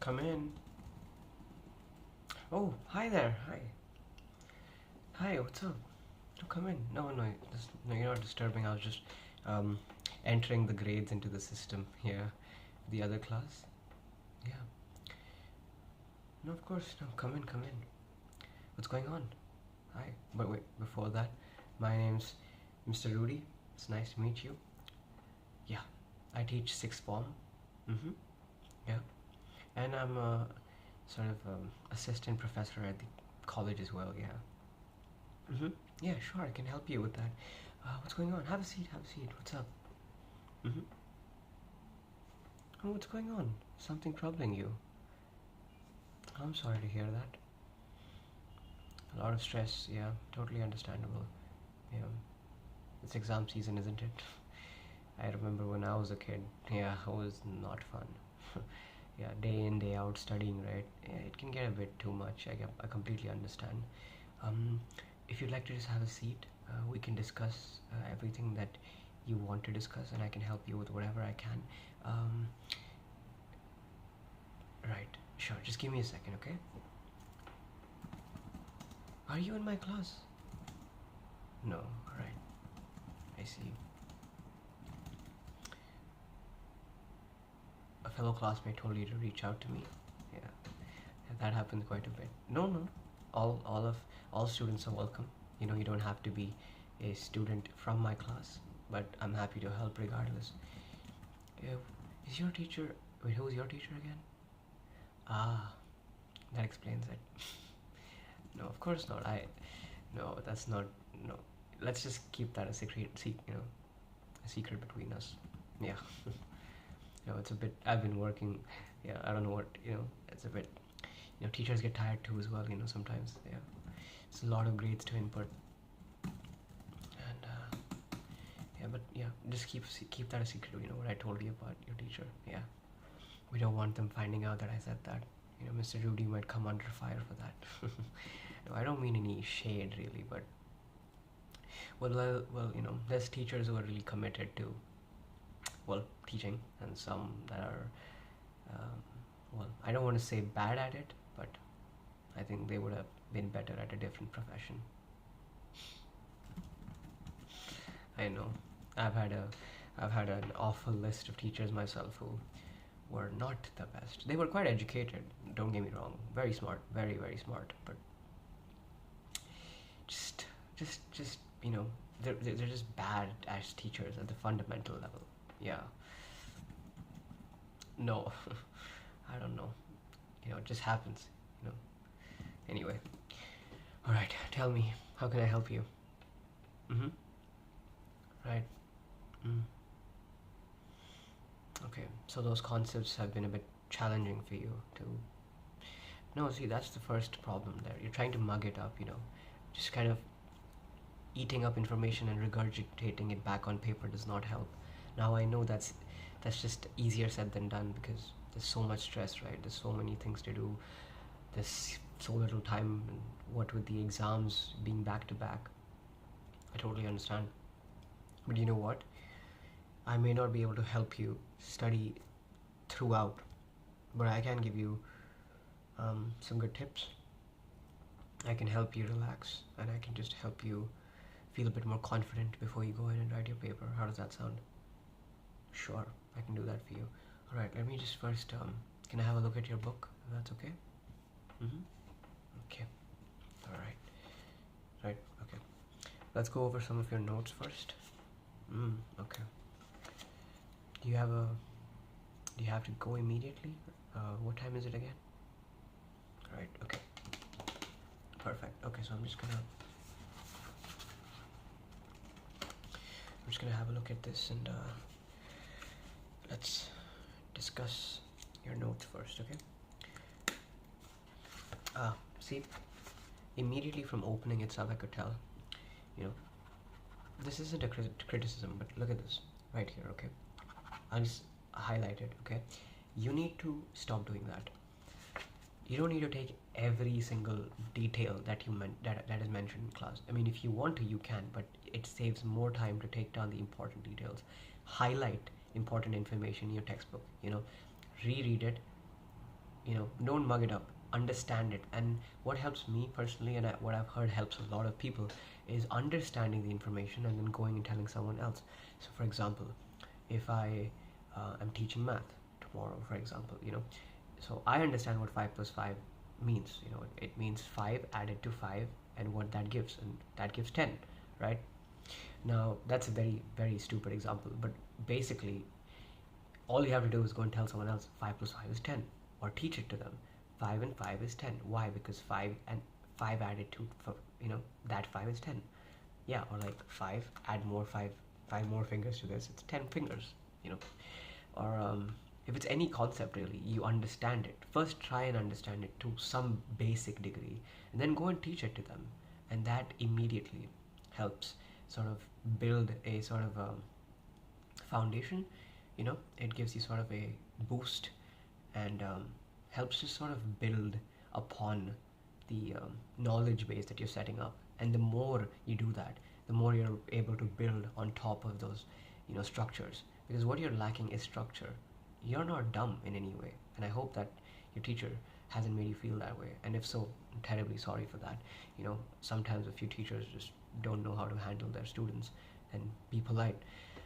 Come in. Oh, hi there. Hi. Hi, what's up? No, come in. No, you're not disturbing. I was just um, entering the grades into the system here. The other class. Yeah. No, of course. No, come in, come in. What's going on? Hi. But wait, before that, my name's Mr. Rudy. It's nice to meet you. Yeah. I teach sixth form. Mm-hmm. Yeah. And I'm a sort of assistant professor at the college as well. Yeah. Mm-hmm. Yeah, sure, I can help you with that. What's going on? Have a seat, have a seat. What's up? Mm-hmm. Oh, what's going on? Something troubling you? I'm sorry to hear that. A lot of stress, yeah, totally understandable. Yeah, it's exam season, isn't it? I remember when I was a kid, yeah, it was not fun. Yeah, day in, day out studying, right? Yeah, it can get a bit too much. I completely understand. Um, if you'd like to just have a seat, we can discuss everything that you want to discuss, and I can help you with whatever I can. Um, right, sure. Just give me a second, okay? Are you in my class? No, right. I see. A fellow classmate told you to reach out to me. Yeah, yeah, that happens quite a bit. No, no. All students are welcome. You don't have to be a student from my class, but I'm happy to help regardless. Uh, is your teacher? Wait, who's your teacher again? Ah, that explains it. No, of course not. No, that's not. No, let's just keep that a secret. A secret between us. Yeah. It's a bit. I've been working. Yeah, I don't know what. It's a bit. Teachers get tired too as well. Sometimes. Yeah, it's a lot of grades to input, and yeah, but yeah, just keep that a secret. What I told you about your teacher. Yeah, we don't want them finding out that I said that. Mr. Rudy might come under fire for that. No, I don't mean any shade really, but there's teachers who are really committed to teaching, and some that are I don't want to say bad at it, but I think they would have been better at a different profession. I know. I've had a I've had an awful list of teachers myself who were not the best. They were quite educated, don't get me wrong, very smart, very very smart, but just they're just bad as teachers at the fundamental level. Yeah. No, I don't know. It just happens. You know. Anyway, all right. Tell me, how can I help you? Mm-hmm. Right. Mm. Okay. So those concepts have been a bit challenging for you to. No, see, that's the first problem there. You're trying to mug it up. Just kind of eating up information and regurgitating it back on paper does not help. Now I know that's just easier said than done because there's so much stress, right? There's so many things to do. There's so little time, and what with the exams being back to back. I totally understand. But you know what? I may not be able to help you study throughout, but I can give you some good tips. I can help you relax, and I can just help you feel a bit more confident before you go in and write your paper. How does that sound? Sure, I can do that for you. Alright, let me just first, can I have a look at your book, if that's okay? Mm-hmm. Okay, alright. Right, okay. Let's go over some of your notes first. Okay. Do you have a, do you have to go immediately? What time is it again? Alright, okay. Perfect. Okay, so I'm just gonna have a look at this and let's discuss your notes first, okay? See, immediately from opening itself, I could tell, you know, this isn't a criticism, but look at this right here, okay? I'll just highlight it, okay? You need to stop doing that. You don't need to take every single detail that that is mentioned in class. I mean, if you want to, you can, but it saves more time to take down the important details. Highlight important information in your textbook. Reread it, don't mug it up. Understand it. And what helps me personally, and what I've heard helps a lot of people, is understanding the information and then going and telling someone else. So, for example, if I am teaching math tomorrow, for example, so I understand what 5 plus 5 means. It means 5 added to 5 and what that gives, and that gives 10, right? Now, that's a very, very stupid example, but basically, all you have to do is go and tell someone else 5 plus 5 is 10, or teach it to them. 5 and 5 is 10. Why? Because 5 and 5 added to, that 5 is 10. Yeah, or like 5, add more 5 more fingers to this, it's 10 fingers, or if it's any concept really, you understand it. First, try and understand it to some basic degree, and then go and teach it to them, and that immediately helps sort of build a sort of foundation. It gives you sort of a boost, and helps to sort of build upon the knowledge base that you're setting up. And the more you do that, the more you're able to build on top of those structures, because what you're lacking is structure. You're not dumb in any way, and I hope that your teacher hasn't made you feel that way, and if so, I'm terribly sorry for that. Sometimes a few teachers just don't know how to handle their students and be polite,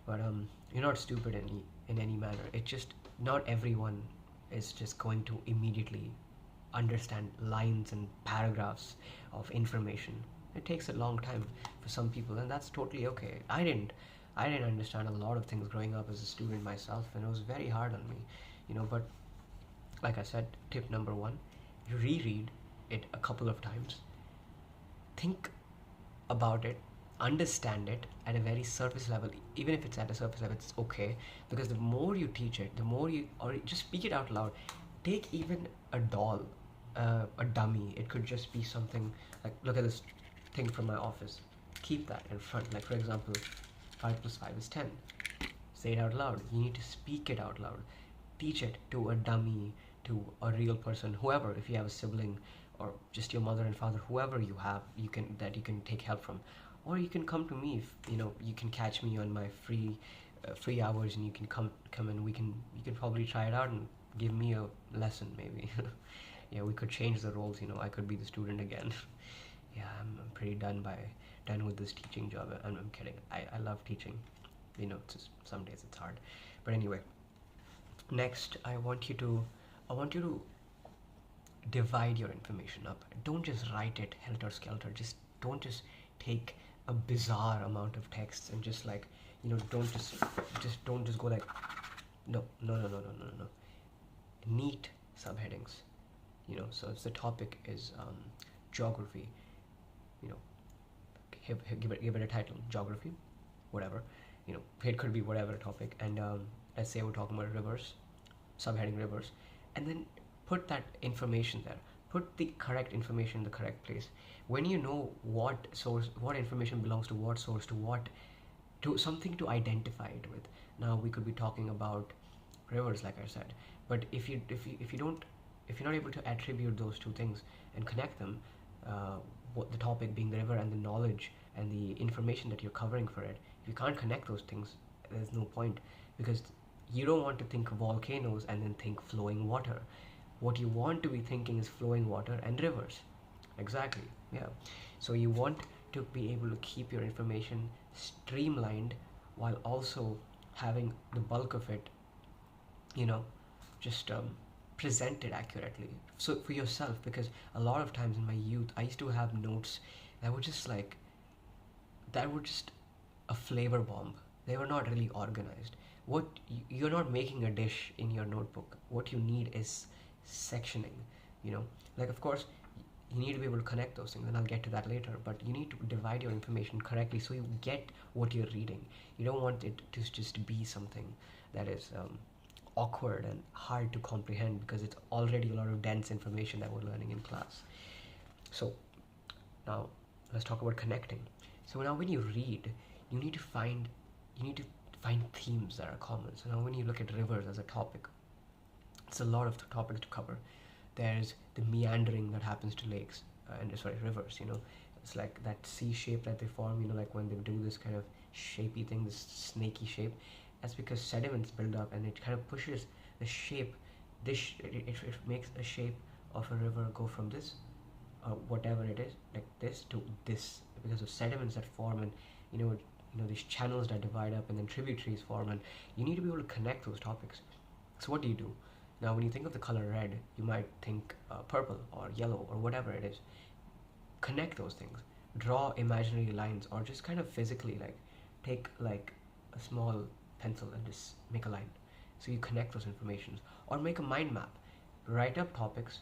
but you're not stupid in any manner. It's just not everyone is just going to immediately understand lines and paragraphs of information. It takes a long time for some people, and that's totally okay. I didn't understand a lot of things growing up as a student myself, and it was very hard on me, but like I said, tip number one, reread it a couple of times, think about it, understand it at a very surface level. Even if it's at a surface level, it's okay, because the more you teach it, the more you, or just speak it out loud. Take even a doll, a dummy. It could just be something like, look at this thing from my office. Keep that in front. Like, for example, 5 plus 5 is 10. Say it out loud. You need to speak it out loud. Teach it to a dummy, to a real person, whoever. If you have a sibling, or just your mother and father, whoever you have, you can take help from, or you can come to me. If you can catch me on my free hours, and you can come and you can probably try it out and give me a lesson, maybe. Yeah, we could change the roles. I could be the student again. Yeah, I'm pretty done with this teaching job. I'm kidding. I love teaching. It's just, some days it's hard, but anyway. Next, I want you to divide your information up. Don't just write it helter skelter. Don't just take a bizarre amount of texts and just like, don't just go like, no. Neat subheadings. So if the topic is geography, give it a title, geography, whatever. It could be whatever topic, and let's say we're talking about rivers, subheading rivers, and then put that information there. Put the correct information in the correct place. When you know what source, what information belongs to what source, to something to identify it with. Now we could be talking about rivers, like I said, but if you're not able to attribute those two things and connect them, what the topic being the river and the knowledge and the information that you're covering for it, if you can't connect those things, there's no point, because you don't want to think volcanoes and then think flowing water. What you want to be thinking is flowing water and rivers. Exactly, yeah. So you want to be able to keep your information streamlined while also having the bulk of it, just presented accurately. So for yourself, because a lot of times in my youth, I used to have notes that were just a flavor bomb. They were not really organized. You're not making a dish in your notebook. What you need is sectioning. Like, of course, you need to be able to connect those things, and I'll get to that later, but you need to divide your information correctly so you get what you're reading. You don't want it to just be something that is awkward and hard to comprehend, because it's already a lot of dense information that we're learning in class. So now let's talk about connecting. So now when you read, you need to find themes that are common. So now when you look at rivers as a topic, it's a lot of topics to cover. There's the meandering that happens to lakes, rivers. It's like that C shape that they form. Like when they do this kind of shapy thing, this snaky shape. That's because sediments build up, and it kind of pushes the shape it makes a shape of a river go from this, whatever it is, like this to this, because of sediments that form, and you know these channels that divide up, and then tributaries form, and you need to be able to connect those topics. So what do you do? Now, when you think of the color red, you might think purple or yellow or whatever it is. Connect those things. Draw imaginary lines, or just kind of physically, like take like a small pencil and just make a line. So you connect those informations, or make a mind map. Write up topics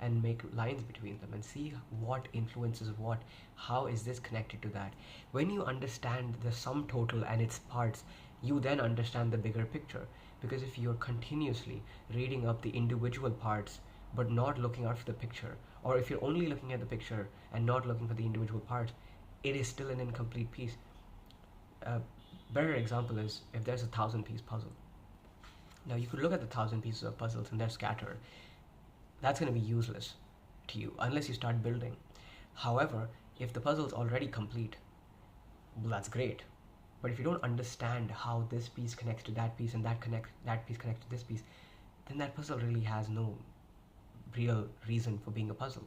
and make lines between them and see what influences what, how is this connected to that. When you understand the sum total and its parts, you then understand the bigger picture. Because if you're continuously reading up the individual parts but not looking out for the picture, or if you're only looking at the picture and not looking for the individual parts, it is still an incomplete piece. A better example is if there's a 1,000-piece puzzle. Now you could look at the 1,000 pieces of puzzles and they're scattered. That's going to be useless to you unless you start building. However, if the puzzle is already complete, well, that's great. But if you don't understand how this piece connects to that piece, and that piece connects to this piece, then that puzzle really has no real reason for being a puzzle,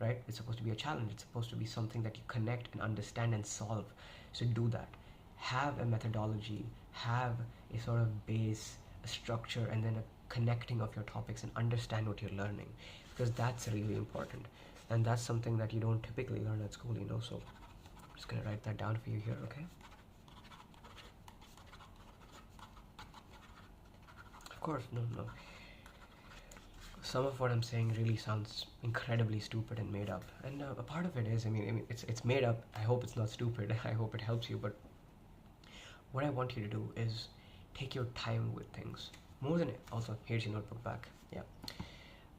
right? It's supposed to be a challenge. It's supposed to be something that you connect and understand and solve. So do that. Have a methodology, have a sort of base, a structure, and then a connecting of your topics, and understand what you're learning, because that's really important. And that's something that you don't typically learn at school, so I'm just gonna write that down for you here, okay? Of course, no. Some of what I'm saying really sounds incredibly stupid and made up, and a part of it is, it's made up. I hope it's not stupid. I hope it helps you. But what I want you to do is take your time with things. More than it. Also, here's your notebook back. Yeah.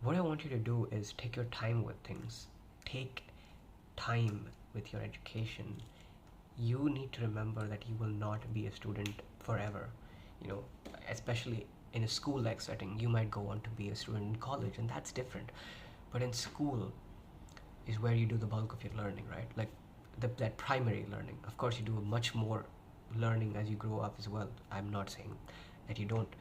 What I want you to do is take your time with things. Take time with your education. You need to remember that you will not be a student forever. Especially in a school-like setting, you might go on to be a student in college, and that's different. But in school is where you do the bulk of your learning, right? Like that primary learning. Of course, you do much more learning as you grow up as well. I'm not saying that you don't,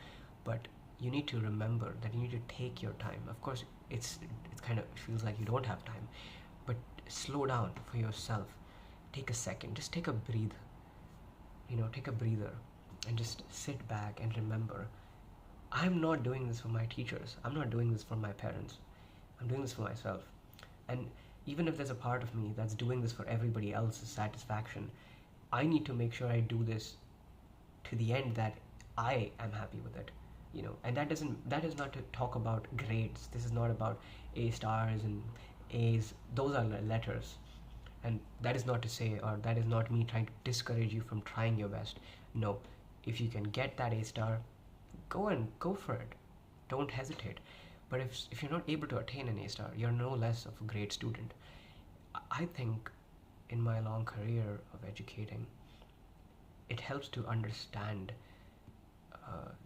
but you need to remember that you need to take your time. Of course, it's kind of, it feels like you don't have time, but slow down for yourself. Take a second, just take a breathe. Take a breather and just sit back and remember, I'm not doing this for my teachers. I'm not doing this for my parents. I'm doing this for myself. And even if there's a part of me that's doing this for everybody else's satisfaction, I need to make sure I do this to the end that I am happy with it. And that is not to talk about grades. This is not about A stars and A's. Those are letters. And that is not to say, or that is not me trying to discourage you from trying your best. No, if you can get that A star, go for it. Don't hesitate. But if you're not able to attain an A star, you're no less of a great student. I think in my long career of educating, it helps to understand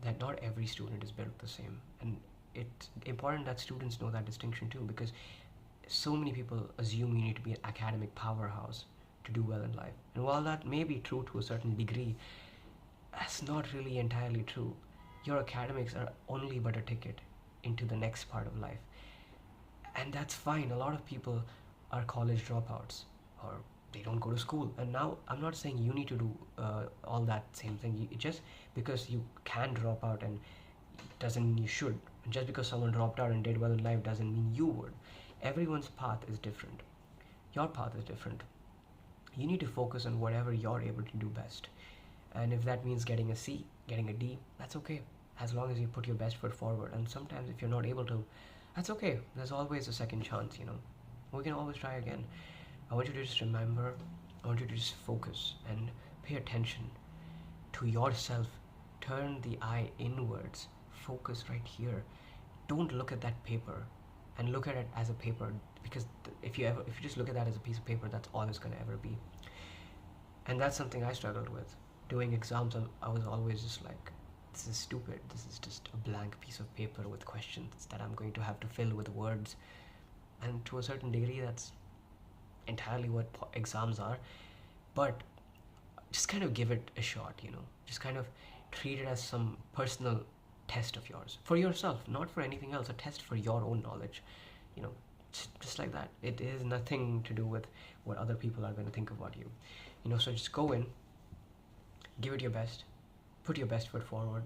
that not every student is built the same. And it's important that students know that distinction too, because so many people assume you need to be an academic powerhouse to do well in life. And while that may be true to a certain degree, that's not really entirely true. Your academics are only but a ticket into the next part of life. And that's fine. A lot of people are college dropouts, or they don't go to school. And now I'm not saying you need to do all that same thing. Just because you can drop out and doesn't mean you should. And just because someone dropped out and did well in life doesn't mean you would. Everyone's path is different. Your path is different. You need to focus on whatever you're able to do best. And if that means getting a C, getting a D, that's okay. As long as you put your best foot forward. And sometimes if you're not able to, that's okay. There's always a second chance, We can always try again. I want you to just remember, I want you to just focus and pay attention to yourself. Turn the eye inwards. Focus right here. Don't look at that paper and look at it as a paper, because if you just look at that as a piece of paper, that's all it's going to ever be. And that's something I struggled with. Doing exams, I was always just like, this is stupid. This is just a blank piece of paper with questions that I'm going to have to fill with words. And to a certain degree, that's entirely what exams are. But just kind of give it a shot, Just kind of treat it as some personal test of yours for yourself, not for anything else. A test for your own knowledge, you know, just like that. It is nothing to do with what other people are going to think about you, you know. So just go in, give it your best, put your best foot forward,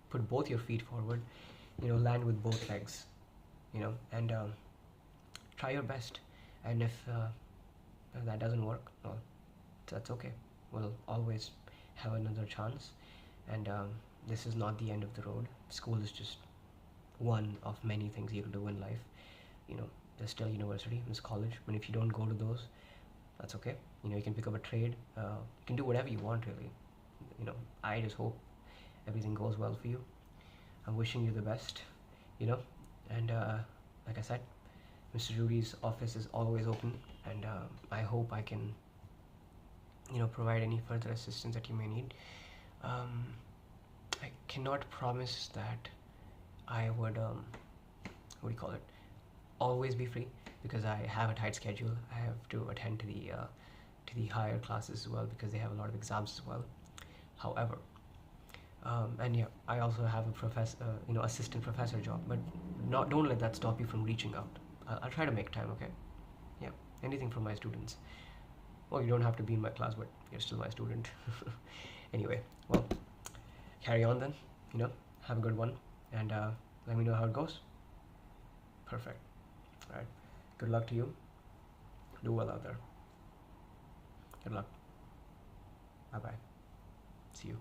put both your feet forward, you know, land with both legs, you know, and try your best. And if that doesn't work, well, that's okay. We'll always have another chance. And this is not the end of the road. School is just one of many things you can do in life. You know, there's still university, there's college, and if you don't go to those, that's okay. You know, you can pick up a trade. You can do whatever you want, really. You know, I just hope everything goes well for you. I'm wishing you the best, you know. And like I said, Mr. Rudy's office is always open, and I hope I can, you know, provide any further assistance that you may need. I cannot promise that I would, what do you call it, always be free, because I have a tight schedule. I have to attend to the higher classes as well, because they have a lot of exams as well. However, and yeah, I also have a professor, you know, assistant professor job, but don't let that stop you from reaching out. I'll try to make time, okay? Yeah, anything for my students. Well, you don't have to be in my class, but you're still my student. Anyway, well, carry on then, you know, have a good one, and let me know how it goes. Perfect. All right, good luck to you. Do well out there. Good luck. Bye bye. See you.